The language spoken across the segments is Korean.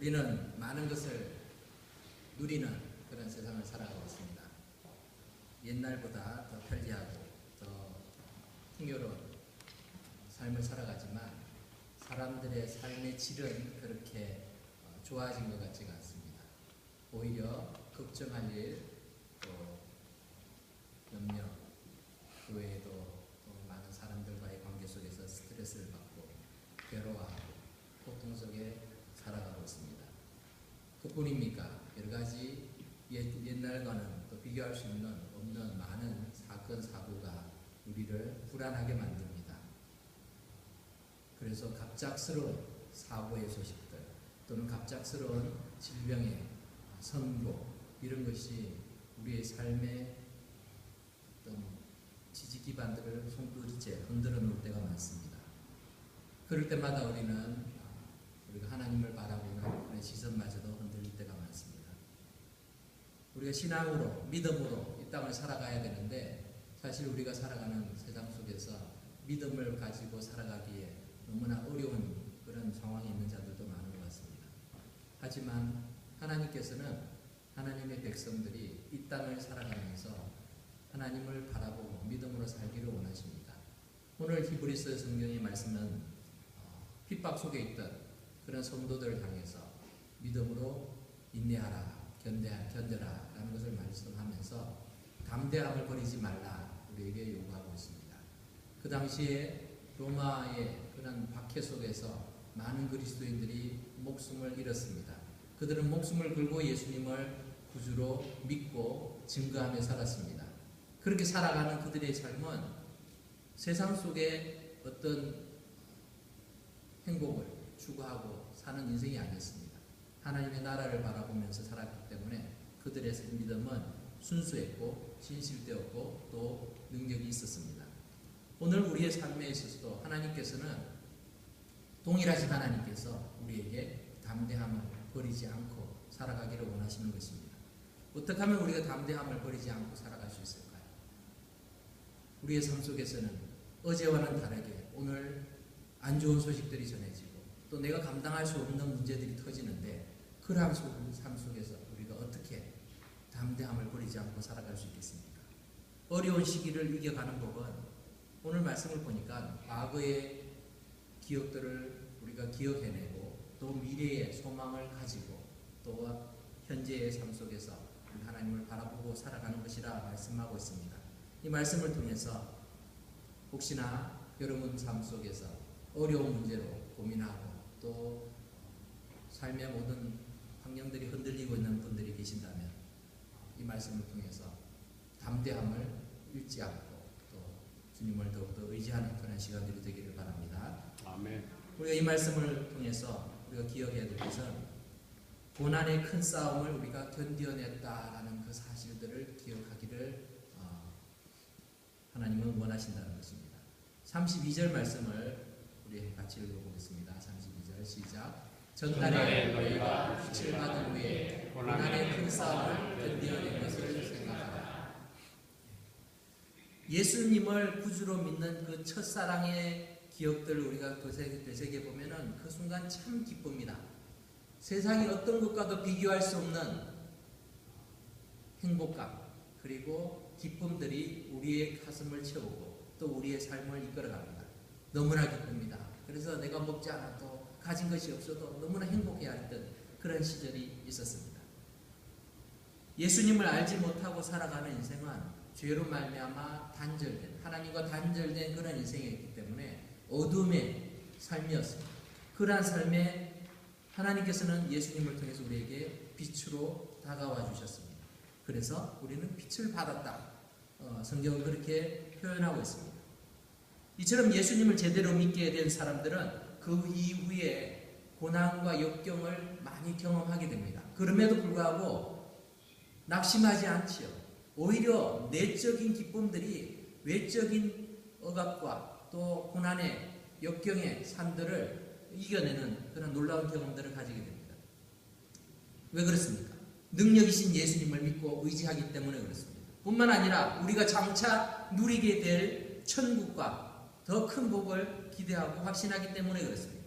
우리는 많은 것을 누리는 그런 세상을 살아가고 있습니다. 옛날보다 더 편리하고 더 풍요로운 삶을 살아가지만 사람들의 삶의 질은 그렇게 좋아진 것 같지가 않습니다. 오히려 걱정할 일, 또 염려, 그 외에도 또 많은 사람들과의 관계 속에서 스트레스를 받고 괴로워하고 고통 속에 살아가고 있습니다. 그뿐입니까? 여러 가지 옛날과는 또 비교할 수 없는 많은 사건, 사고가 우리를 불안하게 만듭니다. 그래서 갑작스러운 사고의 소식들 또는 갑작스러운 질병의 선고 이런 것이 우리의 삶의 어떤 지지 기반들을 송두리째 흔들어 놓을 때가 많습니다. 그럴 때마다 우리가 하나님을 바라보는 그런 시선마저도 흔들릴 때가 많습니다. 우리가 신앙으로, 믿음으로 이 땅을 살아가야 되는데 사실 우리가 살아가는 세상 속에서 믿음을 가지고 살아가기에 너무나 어려운 그런 상황에 있는 자들도 많은 것 같습니다. 하지만 하나님께서는 하나님의 백성들이 이 땅을 살아가면서 하나님을 바라보고 믿음으로 살기를 원하십니다. 오늘 히브리서 성경의 말씀은 핍박 속에 있던 그런 성도들을 향해서 믿음으로 인내하라, 견뎌라 라는 것을 말씀하면서 담대함을 버리지 말라 우리에게 요구하고 있습니다. 그 당시에 로마의 그런 박해 속에서 많은 그리스도인들이 목숨을 잃었습니다. 그들은 목숨을 걸고 예수님을 구주로 믿고 증거하며 살았습니다. 그렇게 살아가는 그들의 삶은 세상 속에 어떤 행복을 추구하고 사는 인생이 아니었습니다. 하나님의 나라를 바라보면서 살았기 때문에 그들의 믿음은 순수했고 진실되었고 또 능력이 있었습니다. 오늘 우리의 삶에 있어서도 동일하신 하나님께서 우리에게 담대함을 버리지 않고 살아가기를 원하시는 것입니다. 어떻게 하면 우리가 담대함을 버리지 않고 살아갈 수 있을까요? 우리의 삶 속에서는 어제와는 다르게 오늘 안 좋은 소식들이 전해지고 또 내가 감당할 수 없는 문제들이 터지는데 그러한 삶 속에서 우리가 어떻게 담대함을 버리지 않고 살아갈 수 있겠습니까? 어려운 시기를 이겨가는 법은 오늘 말씀을 보니까 과거의 기억들을 우리가 기억해내고 또 미래의 소망을 가지고 또 현재의 삶 속에서 하나님을 바라보고 살아가는 것이라 말씀하고 있습니다. 이 말씀을 통해서 혹시나 여러분 삶 속에서 어려운 문제로 고민하고 또 삶의 모든 환경들이 흔들리고 있는 분들이 계신다면 이 말씀을 통해서 담대함을 잃지 않고 또 주님을 더욱더 의지하는 그런 시간들이 되기를 바랍니다. 아멘. 우리가 이 말씀을 통해서 우리가 기억해야 될 것은 고난의 큰 싸움을 우리가 견뎌냈다라는 그 사실들을 기억하기를 하나님은 원하신다는 것입니다. 32절 말씀을 우리 같이 읽어보겠습니다. 32절 시작. 전날에 너희가 빛을 받은 후에 고난의 큰 싸움을 견뎌낸 것을 생각하라. 예수님을 구주로 믿는 그 첫사랑의 기억들을 우리가 되새겨 보면은 그 순간 참 기쁩니다. 세상의 어떤 것과도 비교할 수 없는 행복감 그리고 기쁨들이 우리의 가슴을 채우고 또 우리의 삶을 이끌어갑니다. 너무나 기쁩니다. 그래서 내가 먹지 않아도 가진 것이 없어도 너무나 행복해했던 그런 시절이 있었습니다. 예수님을 알지 못하고 살아가는 인생은 죄로 말미암아 단절된 하나님과 단절된 그런 인생이었기 때문에 어둠의 삶이었습니다. 그러한 삶에 하나님께서는 예수님을 통해서 우리에게 빛으로 다가와 주셨습니다. 그래서 우리는 빛을 받았다. 성경은 그렇게 표현하고 있습니다. 이처럼 예수님을 제대로 믿게 된 사람들은 그 이후에 고난과 역경을 많이 경험하게 됩니다. 그럼에도 불구하고 낙심하지 않지요. 오히려 내적인 기쁨들이 외적인 억압과 또 고난의 역경의 산들을 이겨내는 그런 놀라운 경험들을 가지게 됩니다. 왜 그렇습니까? 능력이신 예수님을 믿고 의지하기 때문에 그렇습니다. 뿐만 아니라 우리가 장차 누리게 될 천국과 더 큰 복을 기대하고 확신하기 때문에 그렇습니다.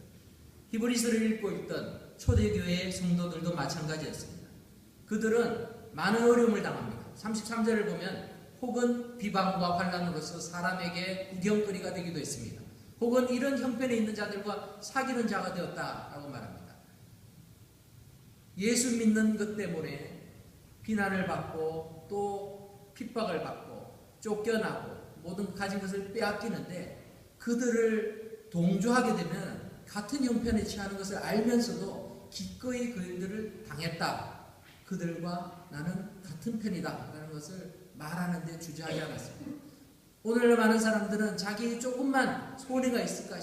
히브리서를 읽고 있던 초대교회 성도들도 마찬가지였습니다. 그들은 많은 어려움을 당합니다. 33절을 보면 혹은 비방과 환난으로서 사람에게 구경거리가 되기도 했습니다. 혹은 이런 형편에 있는 자들과 사귀는 자가 되었다라고 말합니다. 예수 믿는 것 때문에 비난을 받고 또 핍박을 받고 쫓겨나고 모든 가진 것을 빼앗기는데 그들을 동조하게 되면 같은 형편에 처하는 것을 알면서도 기꺼이 그들을 당했다. 그들과 나는 같은 편이다 라는 것을 말하는데 주저하지 않았습니다. 오늘 많은 사람들은 자기 조금만 손해가 있을까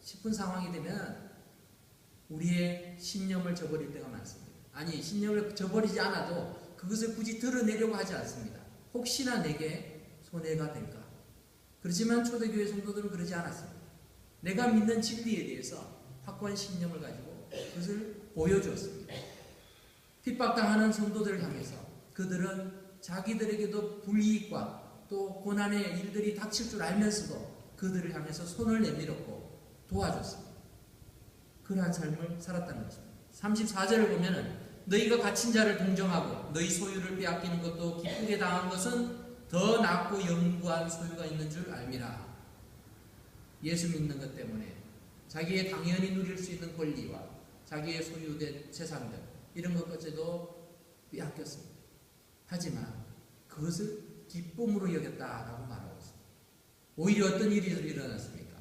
싶은 상황이 되면 우리의 신념을 저버릴 때가 많습니다. 아니, 신념을 저버리지 않아도 그것을 굳이 드러내려고 하지 않습니다. 혹시나 내게 손해가 될까? 그렇지만 초대교회 성도들은 그러지 않았습니다. 내가 믿는 진리에 대해서 확고한 신념을 가지고 그것을 보여주었습니다. 핍박당하는 성도들을 향해서 그들은 자기들에게도 불이익과 또 고난의 일들이 닥칠 줄 알면서도 그들을 향해서 손을 내밀었고 도와줬습니다. 그러한 삶을 살았다는 것입니다. 34절을 보면은 너희가 갇힌 자를 동정하고 너희 소유를 빼앗기는 것도 기쁘게 당한 것은 더 낫고 영구한 소유가 있는 줄 알미라. 예수 믿는 것 때문에 자기의 당연히 누릴 수 있는 권리와 자기의 소유된 재산들 이런 것까지도 빼앗겼습니다. 하지만 그것을 기쁨으로 여겼다라고 말하고 있습니다. 오히려 어떤 일이 일어났습니까?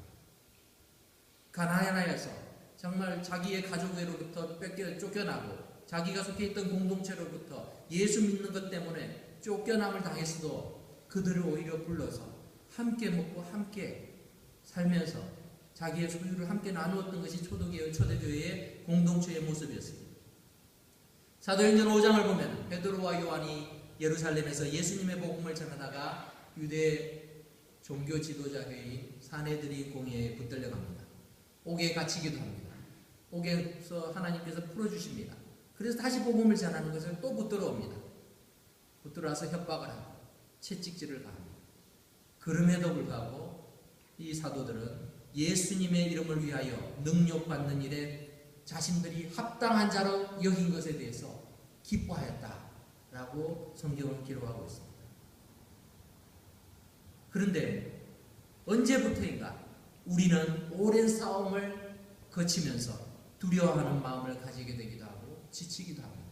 가나안에서 정말 자기의 가족으로부터 쫓겨나고 자기가 속해 있던 공동체로부터 예수 믿는 것 때문에 쫓겨남을 당했어도 그들을 오히려 불러서 함께 먹고 함께 살면서 자기의 소유를 함께 나누었던 것이 초대교회의 공동체의 모습이었습니다. 사도행전 5장을 보면 베드로와 요한이 예루살렘에서 예수님의 복음을 전하다가 유대 종교 지도자회의 사내들인 공회에 붙들려 갑니다. 옥에 갇히기도 합니다. 옥에서 하나님께서 풀어주십니다. 그래서 다시 복음을 전하는 것을 또 붙들어 옵니다. 붙들어 와서 협박을 하고 채찍질을 가합니다. 그럼에도 불구하고 이 사도들은 예수님의 이름을 위하여 능력받는 일에 자신들이 합당한 자로 여긴 것에 대해서 기뻐하였다라고 성경은 기록하고 있습니다. 그런데 언제부터인가 우리는 오랜 싸움을 거치면서 두려워하는 마음을 가지게 되기도 하고 지치기도 합니다.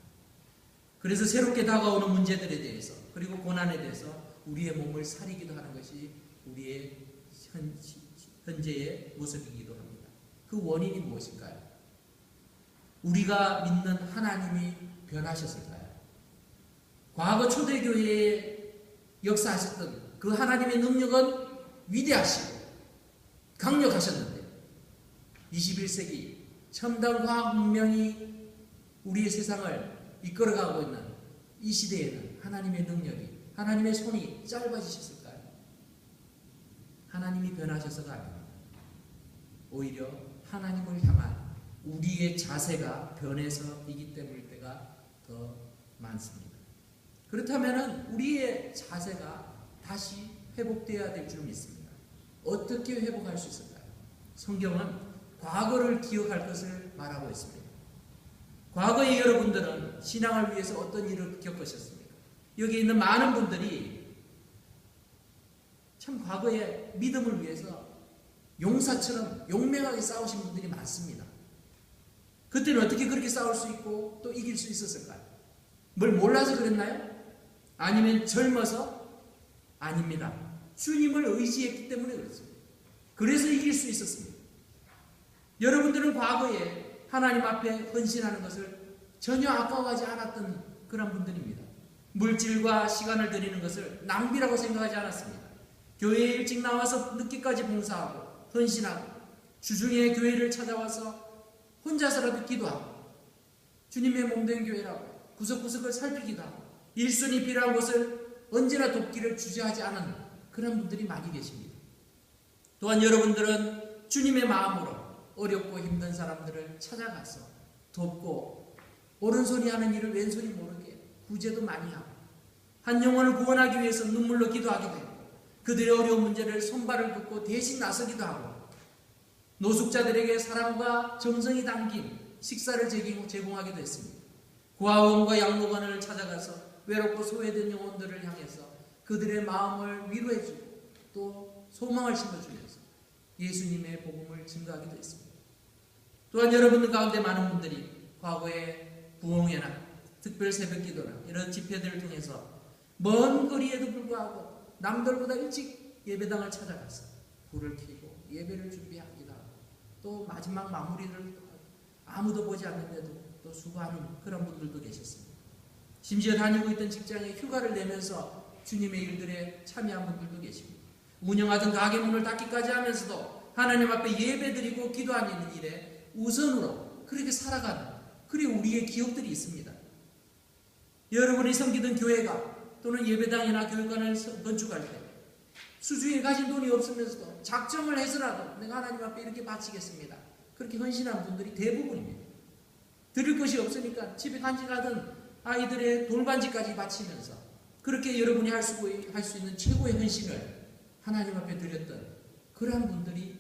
그래서 새롭게 다가오는 문제들에 대해서 그리고 고난에 대해서 우리의 몸을 사리기도 하는 것이 우리의 현재의 모습이기도 합니다. 그 원인이 무엇일까요? 우리가 믿는 하나님이 변하셨을까요? 과거 초대교회에 역사하셨던 그 하나님의 능력은 위대하시고 강력하셨는데 21세기 첨단 과학 문명이 우리의 세상을 이끌어가고 있는 이 시대에는 하나님의 능력이 하나님의 손이 짧아지셨을까요? 하나님이 변하셔서가 아닙니다. 오히려 하나님을 향한 우리의 자세가 변해서이기 때문일 때가 더 많습니다. 그렇다면 우리의 자세가 다시 회복되어야 될 줄 믿습니다. 어떻게 회복할 수 있을까요? 성경은 과거를 기억할 것을 말하고 있습니다. 과거에 여러분들은 신앙을 위해서 어떤 일을 겪으셨습니까? 여기 있는 많은 분들이 참 과거에 믿음을 위해서 용사처럼 용맹하게 싸우신 분들이 많습니다. 그때는 어떻게 그렇게 싸울 수 있고 또 이길 수 있었을까요? 뭘 몰라서 그랬나요? 아니면 젊어서? 아닙니다. 주님을 의지했기 때문에 그렇습니다. 그래서 이길 수 있었습니다. 여러분들은 과거에 하나님 앞에 헌신하는 것을 전혀 아까워하지 않았던 그런 분들입니다. 물질과 시간을 드리는 것을 낭비라고 생각하지 않았습니다. 교회에 일찍 나와서 늦게까지 봉사하고 헌신하고 주중에 교회를 찾아와서 혼자서라도 기도하고 주님의 몸된 교회라고 구석구석을 살피기도 하고 일손이 필요한 것을 언제나 돕기를 주저하지 않은 그런 분들이 많이 계십니다. 또한 여러분들은 주님의 마음으로 어렵고 힘든 사람들을 찾아가서 돕고 오른손이 하는 일을 왼손이 모르게 구제도 많이 하고 한 영혼을 구원하기 위해서 눈물로 기도하기도 했고 그들의 어려운 문제를 손발을 긋고 대신 나서기도 하고 노숙자들에게 사랑과 정성이 담긴 식사를 제공하기도 했습니다. 고아원과 양로관을 찾아가서 외롭고 소외된 영혼들을 향해서 그들의 마음을 위로해주고 또 소망을 심어주면서 예수님의 복음을 증거하기도 했습니다. 또한 여러분들 가운데 많은 분들이 과거에 부흥회나 특별 새벽기도나 이런 집회들을 통해서 먼 거리에도 불구하고 남들보다 일찍 예배당을 찾아가서 불을 켜고 예배를 준비하기도 하고 또 마지막 마무리를 아무도 보지 않는데도 또 수고하는 그런 분들도 계셨습니다. 심지어 다니고 있던 직장에 휴가를 내면서 주님의 일들에 참여한 분들도 계십니다. 운영하던 가게 문을 닫기까지 하면서도 하나님 앞에 예배드리고 기도하는 일에 우선으로 그렇게 살아가는 그리고 우리의 기억들이 있습니다. 여러분이 섬기던 교회가 또는 예배당이나 교육관을 건축할 때 수주에 가진 돈이 없으면서도 작정을 해서라도 내가 하나님 앞에 이렇게 바치겠습니다. 그렇게 헌신한 분들이 대부분입니다. 드릴 것이 없으니까 집에 간직하던 아이들의 돌반지까지 바치면서 그렇게 여러분이 할 수 있는 최고의 헌신을 하나님 앞에 드렸던 그러한 분들이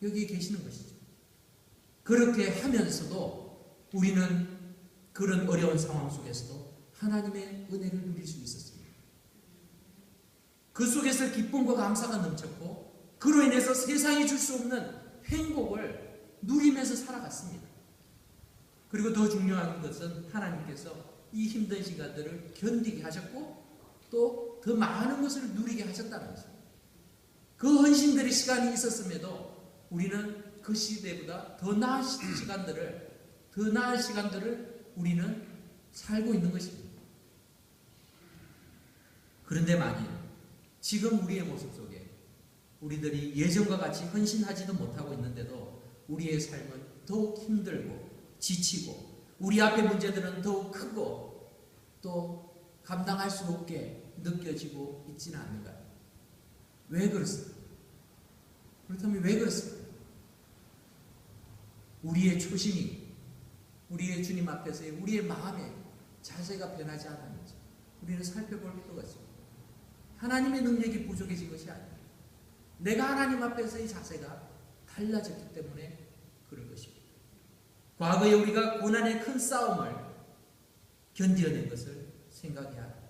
여기에 계시는 것이죠. 그렇게 하면서도 우리는 그런 어려운 상황 속에서도 하나님의 은혜를 누릴 수 있었습니다. 그 속에서 기쁨과 감사가 넘쳤고 그로 인해서 세상이 줄 수 없는 행복을 누리면서 살아갔습니다. 그리고 더 중요한 것은 하나님께서 이 힘든 시간들을 견디게 하셨고 또 더 많은 것을 누리게 하셨다는 것입니다. 그 헌신들의 시간이 있었음에도 우리는 그 시대보다 더 나은 시간들을 우리는 살고 있는 것입니다. 그런데 만일 지금 우리의 모습 속에 우리들이 예전과 같이 헌신하지도 못하고 있는데도 우리의 삶은 더욱 힘들고 지치고 우리 앞에 문제들은 더욱 크고 또 감당할 수 없게 느껴지고 있지는 않는가요? 왜 그렇습니까? 그렇다면 왜 그렇습니까? 우리의 초심이 우리의 주님 앞에서의 우리의 마음의 자세가 변하지 않았는지 우리는 살펴볼 필요가 있습니다. 하나님의 능력이 부족해진 것이 아닙니다. 내가 하나님 앞에서의 자세가 달라졌기 때문에 그럴 것입니다. 과거에 우리가 고난의 큰 싸움을 견뎌낸 것을 생각해야 합니다.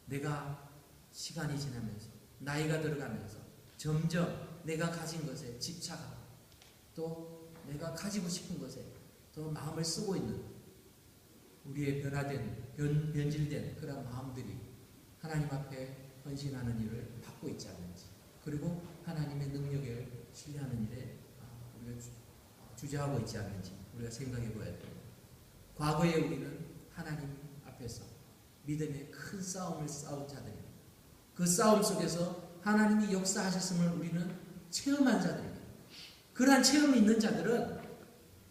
내가 시간이 지나면서 나이가 들어가면서 점점 내가 가진 것에 집착하고 또 내가 가지고 싶은 것에 더 마음을 쓰고 있는 우리의 변질된 그런 마음들이 하나님 앞에 헌신하는 일을 받고 있지 않는지 그리고 하나님의 능력을 신뢰하는 일에 우리가 주저하고 있지 않는지 우리가 생각해 봐야 됩니다. 과거에 우리는 하나님 앞에서 믿음의 큰 싸움을 싸운 자들입니다. 그 싸움 속에서 하나님이 역사하셨음을 우리는 체험한 자들입니다. 그러한 체험이 있는 자들은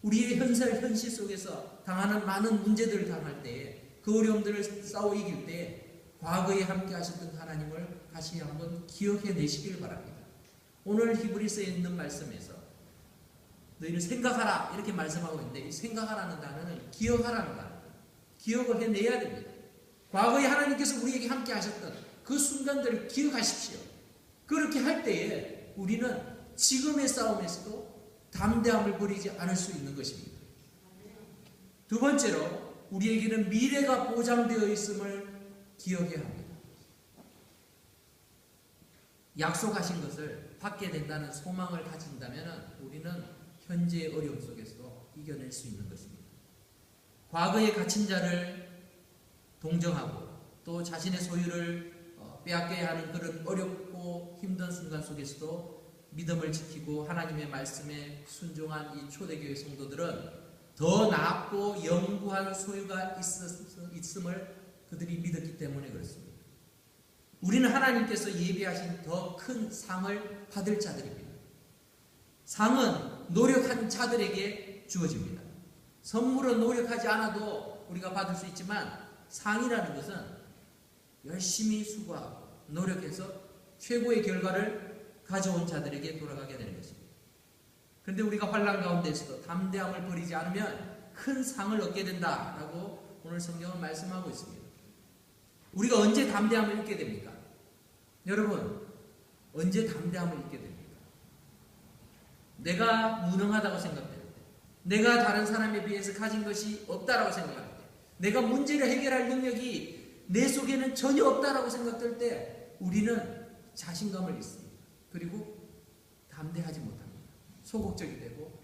우리의 현실 속에서 당하는 많은 문제들을 당할 때에 그 어려움들을 싸워 이길 때 과거에 함께 하셨던 하나님을 다시 한번 기억해내시길 바랍니다. 오늘 히브리서에 있는 말씀에서 너희는 생각하라 이렇게 말씀하고 있는데 이 생각하라는 단어는 기억하라는 단어입니다. 기억을 해내야 됩니다. 과거에 하나님께서 우리에게 함께 하셨던 그 순간들을 기억하십시오. 그렇게 할 때에 우리는 지금의 싸움에서도 담대함을 버리지 않을 수 있는 것입니다. 두 번째로 우리에게는 미래가 보장되어 있음을 기억해야 합니다. 약속하신 것을 받게 된다는 소망을 가진다면 우리는 현재의 어려움 속에서도 이겨낼 수 있는 것입니다. 과거에 갇힌 자를 동정하고 또 자신의 소유를 빼앗겨야 하는 그런 어렵고 힘든 순간 속에서도 믿음을 지키고 하나님의 말씀에 순종한 이 초대교회 성도들은 더 나았고 영구한 소유가 있음을 그들이 믿었기 때문에 그렇습니다. 우리는 하나님께서 예비하신 더 큰 상을 받을 자들입니다. 상은 노력한 자들에게 주어집니다. 선물은 노력하지 않아도 우리가 받을 수 있지만 상이라는 것은 열심히 수고하고 노력해서 최고의 결과를 가져온 자들에게 돌아가게 되는 것입니다. 그런데 우리가 환난 가운데서도 담대함을 버리지 않으면 큰 상을 얻게 된다라고 오늘 성경은 말씀하고 있습니다. 우리가 언제 담대함을 잃게 됩니까? 여러분, 언제 담대함을 잃게 됩니까? 내가 무능하다고 생각될 때, 내가 다른 사람에 비해서 가진 것이 없다라고 생각할 때, 내가 문제를 해결할 능력이 내 속에는 전혀 없다라고 생각될 때 우리는 자신감을 잃습니다. 그리고 담대하지 못합니다. 소극적이 되고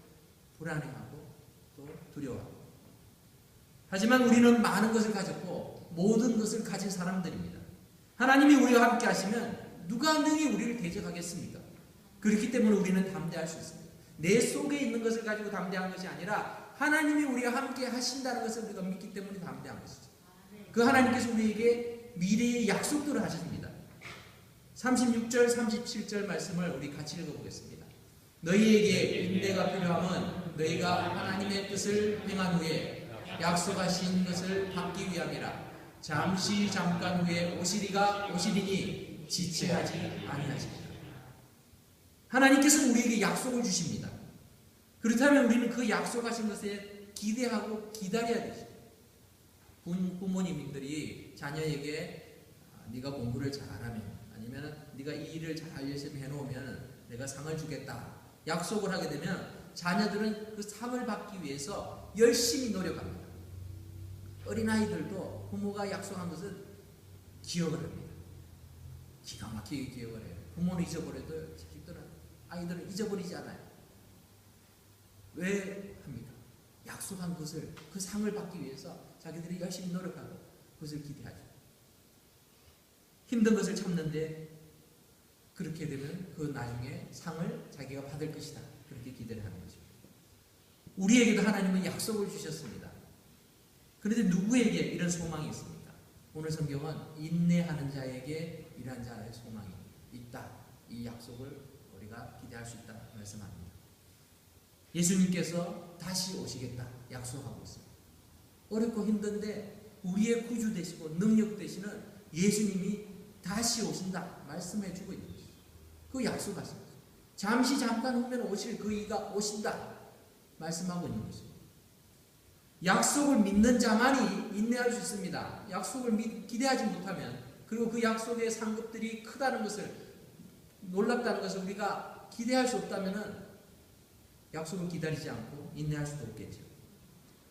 불안해하고 또 두려워하고. 하지만 우리는 많은 것을 가졌고 모든 것을 가진 사람들입니다. 하나님이 우리와 함께 하시면 누가 능히 우리를 대적하겠습니까? 그렇기 때문에 우리는 담대할 수 있습니다. 내 속에 있는 것을 가지고 담대한 것이 아니라 하나님이 우리와 함께 하신다는 것을 우리가 믿기 때문에 담대한 것이죠. 그 하나님께서 우리에게 미래의 약속들을 하십니다. 36절 37절 말씀을 우리 같이 읽어보겠습니다. 너희에게 인내가 필요함은 너희가 하나님의 뜻을 행한 후에 약속하신 것을 받기 위함이라. 잠시 잠깐 후에 오시리니 지체하지 아니하시리라. 하나님께서 우리에게 약속을 주십니다. 그렇다면 우리는 그 약속하신 것에 기대하고 기다려야 되죠. 부모님들이 자녀에게 네가 공부를 잘하면 아니면 네가 이 일을 잘 열심히 해놓으면 내가 상을 주겠다 약속을 하게 되면 자녀들은 그 상을 받기 위해서 열심히 노력합니다. 어린아이들도 부모가 약속한 것을 기억을 합니다. 기가 막히게 기억을 해요. 부모는 잊어버려도 아이들은 잊어버리지 않아요. 왜 합니까? 약속한 것을, 그 상을 받기 위해서 자기들이 열심히 노력하고 그것을 기대하죠. 힘든 것을 참는데 그렇게 되면 그 나중에 상을 자기가 받을 것이다. 그렇게 기대를 하는 거죠. 우리에게도 하나님은 약속을 주셨습니다. 그런데 누구에게 이런 소망이 있습니까? 오늘 성경은 인내하는 자에게 이러한 자의 소망이 있다. 이 약속을 우리가 기대할 수 있다 말씀합니다. 예수님께서 다시 오시겠다 약속하고 있습니다. 어렵고 힘든데 우리의 구주 되시고 능력 되시는 예수님이 다시 오신다 말씀해 주고 있는 것이죠. 그 약속하십니다. 잠시 잠깐 후면 오실 그 이가 오신다 말씀하고 있는 것입니다. 약속을 믿는 자만이 인내할 수 있습니다. 약속을 기대하지 못하면, 그리고 그 약속의 상급들이 크다는 것을, 놀랍다는 것을 우리가 기대할 수 없다면 약속을 기다리지 않고 인내할 수도 없겠죠.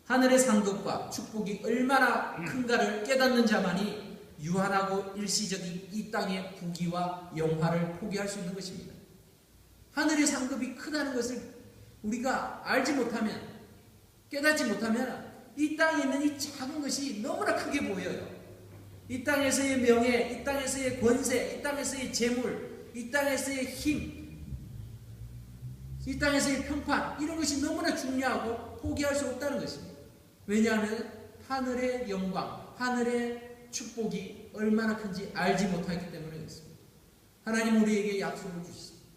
하늘의 상급과 축복이 얼마나 큰가를 깨닫는 자만이 유한하고 일시적인 이 땅의 부귀와 영화를 포기할 수 있는 것입니다. 하늘의 상급이 크다는 것을 우리가 알지 못하면, 깨닫지 못하면 이 땅에 있는 이 작은 것이 너무나 크게 보여요. 이 땅에서의 명예, 이 땅에서의 권세, 이 땅에서의 재물, 이 땅에서의 힘, 이 땅에서의 평판, 이런 것이 너무나 중요하고 포기할 수 없다는 것입니다. 왜냐하면 하늘의 영광, 하늘의 축복이 얼마나 큰지 알지 못하기 때문에 그렇습니다. 하나님 우리에게 약속을 주셨습니다.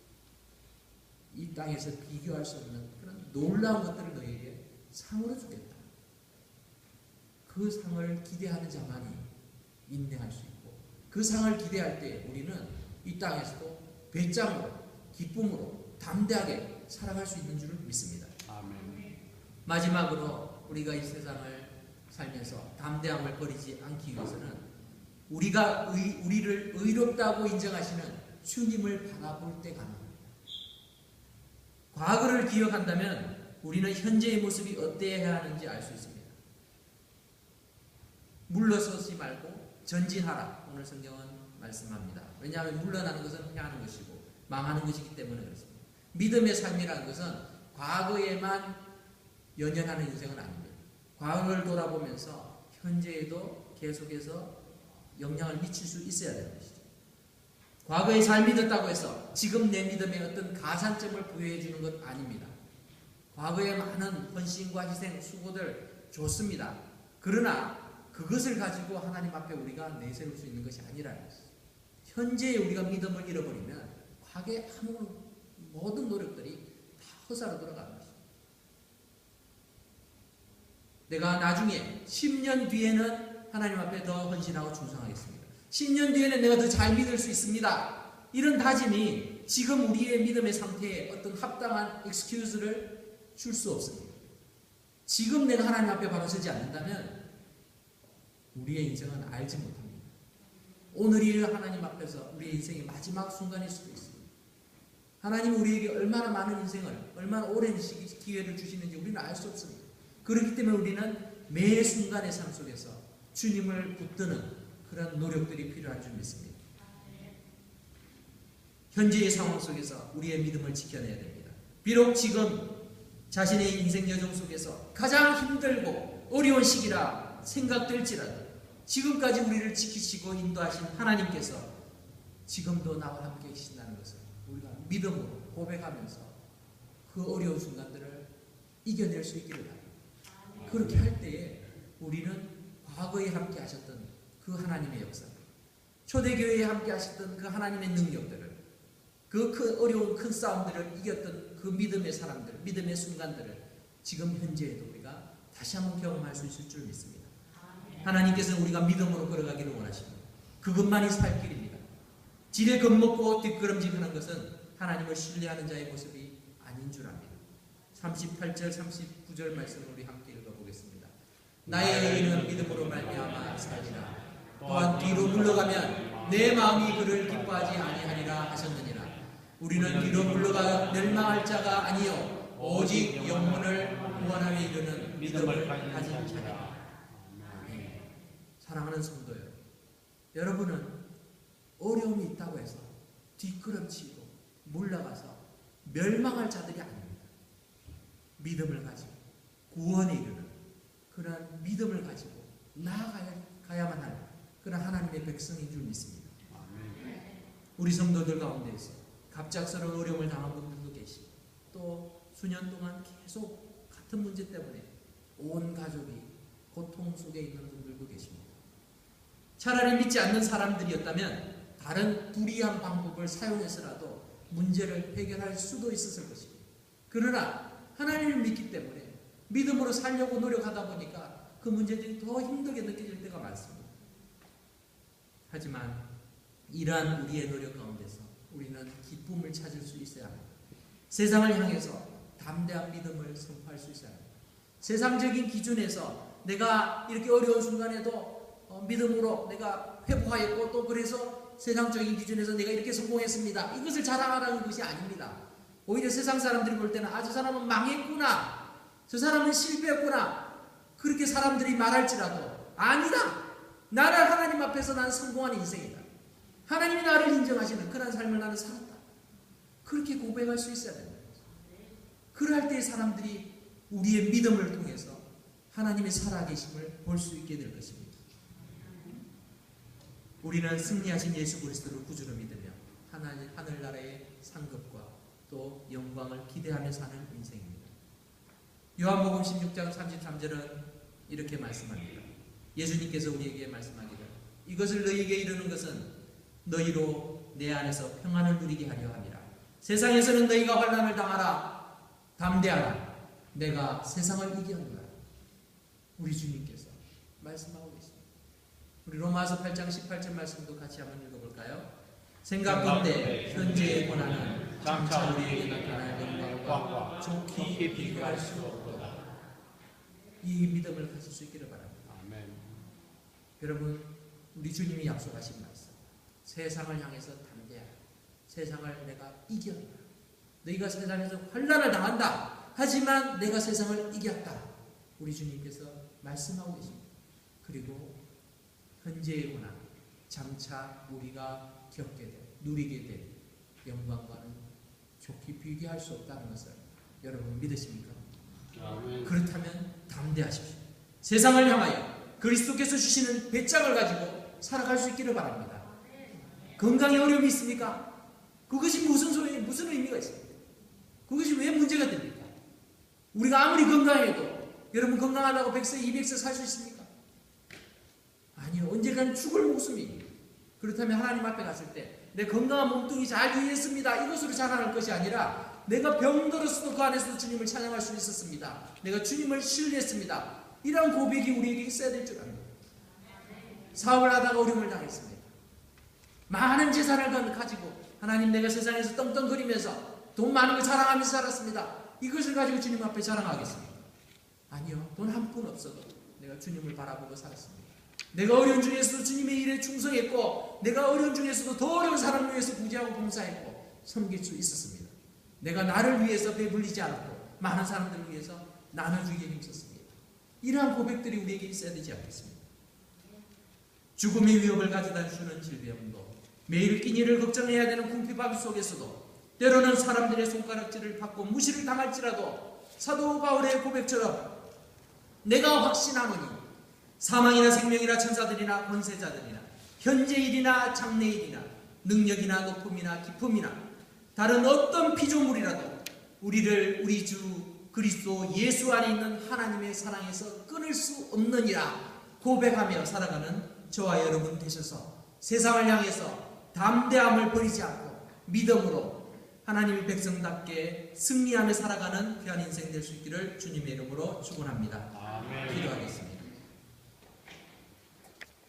이 땅에서 비교할 수 없는 그런 놀라운 것들을 너희에게 상으로 주겠다. 그 상을 기대하는 자만이 인내할 수 있고, 그 상을 기대할 때 우리는 이 땅에서도 배짱으로, 기쁨으로, 담대하게 살아갈 수 있는 줄 믿습니다. 아멘. 마지막으로 우리가 이 세상을 살면서 담대함을 버리지 않기 위해서는 우리를 의롭다고 인정하시는 주님을 바라볼 때 가능합니다. 과거를 기억한다면 우리는 현재의 모습이 어때야 하는지 알 수 있습니다. 물러서지 말고 전진하라. 오늘 성경은 말씀합니다. 왜냐하면 물러나는 것은 패하는 것이고 망하는 것이기 때문에 그렇습니다. 믿음의 삶이라는 것은 과거에만 연연하는 인생은 아닙니다. 과거를 돌아보면서 현재에도 계속해서 영향을 미칠 수 있어야 되는 것이죠. 과거에 잘 믿었다고 해서 지금 내 믿음에 어떤 가산점을 부여해 주는 것 아닙니다. 과거에 많은 헌신과 희생, 수고들 좋습니다. 그러나 그것을 가지고 하나님 앞에 우리가 내세울 수 있는 것이 아니라는 것이죠. 현재에 우리가 믿음을 잃어버리면 과거의 모든 노력들이 다 허사로 돌아가는 것입니다. 내가 나중에 10년 뒤에는 하나님 앞에 더 헌신하고 충성하겠습니다. 10년 뒤에는 내가 더 잘 믿을 수 있습니다. 이런 다짐이 지금 우리의 믿음의 상태에 어떤 합당한 excuse를 줄 수 없습니다. 지금 내가 하나님 앞에 바로 서지 않는다면 우리의 인생은 알지 못합니다. 오늘이 하나님 앞에서 우리의 인생의 마지막 순간일 수도 있습니다. 하나님이 우리에게 얼마나 많은 인생을, 얼마나 오랜 기회를 주시는지 우리는 알 수 없습니다. 그렇기 때문에 우리는 매 순간의 삶 속에서 주님을 붙드는 그런 노력들이 필요한 줄 믿습니다. 현재의 상황 속에서 우리의 믿음을 지켜내야 됩니다. 비록 지금 자신의 인생 여정 속에서 가장 힘들고 어려운 시기라 생각될지라도 지금까지 우리를 지키시고 인도하신 하나님께서 지금도 나와 함께 계신다는 것을 우리가 믿음으로 고백하면서 그 어려운 순간들을 이겨낼 수 있기를 바랍니다. 그렇게 할 때에 우리는 과거에 함께 하셨던 그 하나님의 역사, 초대교회에 함께 하셨던 그 하나님의 능력들을, 그 어려운 큰 싸움들을 이겼던 그 믿음의 사람들, 믿음의 순간들을 지금 현재에도 우리가 다시 한번 경험할 수 있을 줄 믿습니다. 하나님께서는 우리가 믿음으로 걸어가기를 원하십니다. 그것만이 살 길입니다. 지레 겁먹고 뒷걸음질하는 것은 하나님을 신뢰하는 자의 모습이 아닌 줄 압니다. 38절 39절 말씀을 우리 함께 읽어보겠습니다. 나의 의인은 믿음으로 말미암아 살리라. 또한 뒤로 물러가면 내 마음이 그를 기뻐하지 아니하리라 하셨느니라. 우리는 뒤로 물러가 멸망할 자가 아니요 오직 영혼을 구원함에 이르는 믿음을 가진 자라. 사랑하는 성도 여러분, 여러분은 어려움이 있다고 해서 뒷걸음치고 물러가서 멸망할 자들이 아닙니다. 믿음을 가지고 구원에 이르는 그런 믿음을 가지고 나아가야만 할 그런 하나님의 백성인 줄 믿습니다. 우리 성도들 가운데에서 갑작스러운 어려움을 당한 분들도 계시고 또 수년 동안 계속 같은 문제 때문에 온 가족이 고통 속에 있는 분들도 계십니다. 차라리 믿지 않는 사람들이었다면 다른 불이한 방법을 사용해서라도 문제를 해결할 수도 있었을 것입니다. 그러나 하나님을 믿기 때문에 믿음으로 살려고 노력하다 보니까 그 문제들이 더 힘들게 느껴질 때가 많습니다. 하지만 이러한 우리의 노력 가운데서 우리는 기쁨을 찾을 수 있어야 합니다. 세상을 향해서 담대한 믿음을 선포할 수 있어야 합니다. 세상적인 기준에서 내가 이렇게 어려운 순간에도 믿음으로 내가 회복하였고 또 그래서 세상적인 기준에서 내가 이렇게 성공했습니다. 이것을 자랑하라는 것이 아닙니다. 오히려 세상 사람들이 볼 때는 저 사람은 망했구나, 저 사람은 실패했구나, 그렇게 사람들이 말할지라도 아니다. 나는 하나님 앞에서 난 성공한 인생이다. 하나님이 나를 인정하시는 그런 삶을 나는 살았다. 그렇게 고백할 수 있어야 됩니다. 그럴 때 사람들이 우리의 믿음을 통해서 하나님의 살아계심을 볼 수 있게 될 것입니다. 우리는 승리하신 예수 그리스도를 구주로 믿으며 하늘나라의 상급과 또 영광을 기대하며 사는 인생입니다. 요한복음 16장 33절은 이렇게 말씀합니다. 예수님께서 우리에게 말씀하기를 이것을 너희에게 이르는 것은 너희로 내 안에서 평안을 누리게 하려 함이라. 세상에서는 너희가 환난을 당하라. 담대하라. 내가 세상을 이기었노라. 우리 주님께서 말씀하고 계십니다. 우리 로마서 8장 18절 말씀도 같이 한번 읽어볼까요? 생각건대 현재의 고난은 장차 우리에게 나타날 영광과 좋게 비교할 수 없도다. 이 믿음을 가질 수 있기를 바랍니다. 아멘. 여러분, 우리 주님이 약속하신 말씀, 세상을 향해서 담대하라. 세상을 내가 이겼노라. 너희가 세상에서 환난을 당한다. 하지만 내가 세상을 이겼다. 우리 주님께서 말씀하고 계십니다. 그리고 현재의 고난, 장차 우리가 겪게 될, 누리게 될 영광과는 좋게 비교할 수 없다는 것을 여러분 믿으십니까? 아멘. 그렇다면 담대하십시오. 세상을 향하여 그리스도께서 주시는 배짱을 가지고 살아갈 수 있기를 바랍니다. 건강에 어려움이 있습니까? 그것이 무슨 의미가 있습니까? 그것이 왜 문제가 됩니까? 우리가 아무리 건강해도 여러분 건강하다고 100세, 200세 살 수 있습니까? 아니요. 언젠가는 죽을 목숨이. 그렇다면 하나님 앞에 갔을 때 내 건강한 몸뚱이 잘 유지했습니다. 이것으로 자랑할 것이 아니라 내가 병들었어도 그 안에서도 주님을 찬양할 수 있었습니다. 내가 주님을 신뢰했습니다. 이런 고백이 우리에게 있어야 될 줄 압니다. 사업을 하다가 어려움을 당했습니다. 많은 재산을 가지고 하나님 내가 세상에서 떵떵거리면서 돈 많은 걸 자랑하면서 살았습니다. 이것을 가지고 주님 앞에 자랑하겠습니다. 아니요. 돈 한 푼 없어도 내가 주님을 바라보고 살았습니다. 내가 어려운 중에서도 주님의 일에 충성했고 내가 어려운 중에서도 더 어려운 사람을 위해서 구제하고 봉사했고 섬길 수 있었습니다. 내가 나를 위해서 배불리지 않고 많은 사람들을 위해서 나눠주기에 힘썼습니다. 이러한 고백들이 우리에게 있어야 되지 않겠습니까? 죽음의 위협을 가져다 주는 질병도, 매일 끼니를 걱정해야 되는 궁핍함 속에서도, 때로는 사람들의 손가락질을 받고 무시를 당할지라도 사도 바울의 고백처럼 내가 확신하노니 사망이나 생명이나 천사들이나 권세자들이나 현재일이나 장래일이나 능력이나 높음이나 깊음이나 다른 어떤 피조물이라도 우리를 우리 주 그리스도 예수 안에 있는 하나님의 사랑에서 끊을 수 없느니라 고백하며 살아가는 저와 여러분 되셔서 세상을 향해서 담대함을 버리지 않고 믿음으로 하나님의 백성답게 승리하며 살아가는 귀한 인생 될 수 있기를 주님의 이름으로 축원합니다. 아멘. 기도하겠습니다.